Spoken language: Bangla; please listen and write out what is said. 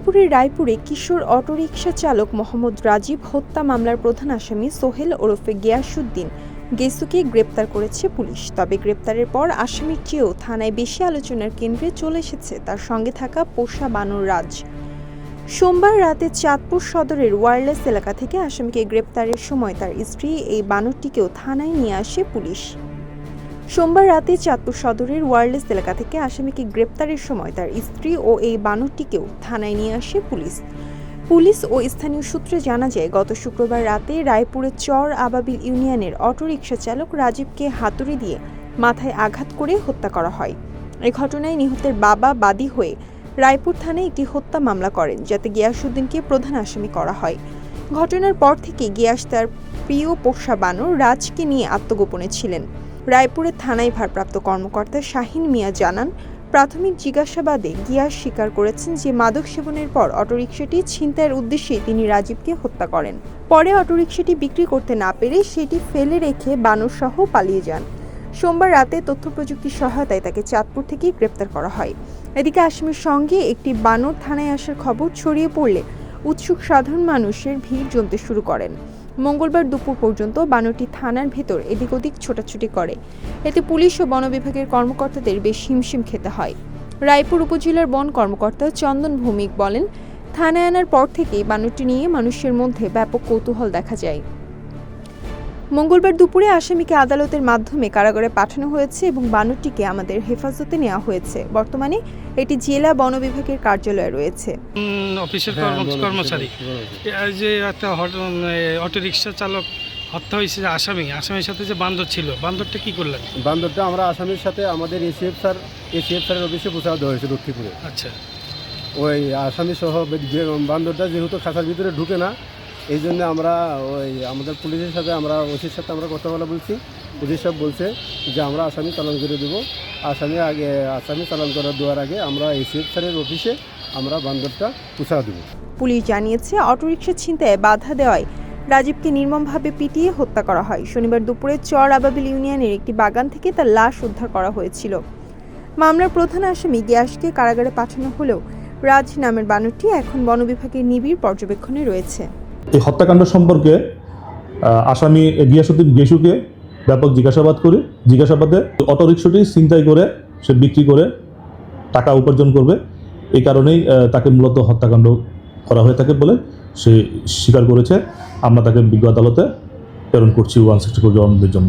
গাজীপুরের রায়পুরে কিশোর অটোরিকশা চালক মোহাম্মদ রাজীব হত্যা মামলার প্রধান আসামি সোহেল ওরফে গিয়াসউদ্দিন গেসুকে গ্রেপ্তার করেছে পুলিশ। তবে গ্রেপ্তারের পর আসামির চেয়েও থানায় বেশি আলোচনার কেন্দ্রে চলে এসেছে তার সঙ্গে থাকা পোষা বানর রাজ। সোমবার রাতে চাঁদপুর সদরের ওয়্যারলেস এলাকা থেকে আসামিকে গ্রেপ্তারের সময় তার স্ত্রী এই বানরটিকেও থানায় নিয়ে আসে পুলিশ। সোমবার রাতে চাঁদপুর সদরের ওয়্যারলেস এলাকা থেকে আসামিকে গ্রেপ্তারের সময় তার স্ত্রী ও এই বানরটিকেও থানায় নিয়ে আসে পুলিশ ও স্থানীয় সূত্রে জানা যায়, গত শুক্রবার রাতে রায়পুরের চর আবাবিল ইউনিয়নের অটোরিকশা চালক রাজীবকে হাতুড়ি দিয়ে মাথায় আঘাত করে হত্যা করা হয়। এই ঘটনায় নিহতের বাবা বাদী হয়ে রায়পুর থানায় একটি হত্যা মামলা করেন, যাতে গিয়াসউদ্দিনকে প্রধান আসামি করা হয়। ঘটনার পর থেকে গিয়াস তার প্রিয় পোষা বানর রাজকে নিয়ে আত্মগোপনে ছিলেন। রায়পুরের থানায় ভারপ্রাপ্ত কর্মকর্তা শাহিন মিয়া জানান, প্রাথমিক জিজ্ঞাসাবাদে গিয়াস স্বীকার করেছেন যে মাদক সেবনের পর অটোরিকশাটি ছিনতাইয়ের উদ্দেশ্যে তিনি রাজীবকে হত্যা করেন। পরে অটোরিকশাটি বিক্রি করতে না পেরে সেটি ফেলে রেখে বানরসহ পালিয়ে যান। সোমবার রাতে তথ্য প্রযুক্তির সহায়তায় তাকে চাঁদপুর থেকে গ্রেপ্তার করা হয়। এদিকে আসামির সঙ্গে একটি বানর থানায় আসার খবর ছড়িয়ে পড়লে উৎসুক সাধারণ মানুষের ভিড় জমতে শুরু করেন। মঙ্গলবার দুপুর পর্যন্ত বানরটি থানার ভেতর এদিক ওদিক ছোটাছুটি করে। এতে পুলিশ ও বন বিভাগের কর্মকর্তাদের বেশ হিমশিম খেতে হয়। রায়পুর উপজেলার বন কর্মকর্তা চন্দন ভৌমিক বলেন, থানায় আনার পর থেকেই বানরটি নিয়ে মানুষের মধ্যে ব্যাপক কৌতূহল দেখা যায়। মঙ্গলবার দুপুরে আসামিকে আদালতের মাধ্যমে কারাগারে পাঠানো হয়েছে এবং বানরটিকে আমাদের হেফাজতে নেওয়া হয়েছে। বর্তমানে এটি জেলা বন বিভাগের কার্যালয়ে রয়েছে। অফিসের কর্মচারী যে একটা অটোরিকশা চালক হত্যা হয়েছে, যে আসামির সাথে যে বান্দর ছিল, বান্দরটা কি করলেন? বান্দরটা আমরা আসামির সাথে আমাদের এসিএফ স্যারের অফিসে পৌঁছা দেওয়া হয়েছে লক্ষ্মীপুরে। আচ্ছা, ওই আসামি সহ বান্দরটা যেহেতু খাঁচার ভিতরে ঢুকে না, এই জন্য আমরা ওই আমাদের পুলিশের সাথে আমরা ওসির সাথে আমরা কথা বলছি। পুলিশ সব বলছে যে আমরা আসামি চালান করে দেবো। আসামি চালান করে দেওয়ার আগে আমরা এসিএফ স্যারের অফিসে আমরা বান্দরটা পৌঁছা দেবো। পুলিশ জানিয়েছে, অটোরিকশা ছিনতাইয়ে বাধা দেওয়ায় রাজীবকে নির্মমভাবে পিটিয়ে হত্যা করা হয়। শনিবার দুপুরে চর আবাবিল ইউনিয়নের একটি বাগান থেকে তার লাশ উদ্ধার করা হয়েছিল। মামলার প্রধান আসামি গিয়াসকে কারাগারে পাঠানো হলেও রাজ নামের বানরটি এখন বন বিভাগের নিবিড় পর্যবেক্ষণে রয়েছে। এই হত্যাকাণ্ড সম্পর্কে আসামি গিয়াসউদ্দিন গেসুকে ব্যাপক জিজ্ঞাসাবাদ করি। জিজ্ঞাসাবাদে অটোরিকশাটি ছিনতাই করে সে বিক্রি করে টাকা উপার্জন করবে, এই কারণেই তাকে মূলত হত্যাকাণ্ড করা হয়ে থাকে বলে সে স্বীকার করেছে। আমরা তাকে বিজ্ঞ আদালতে প্রেরণ করছি 164 জবানবন্দির জন্য।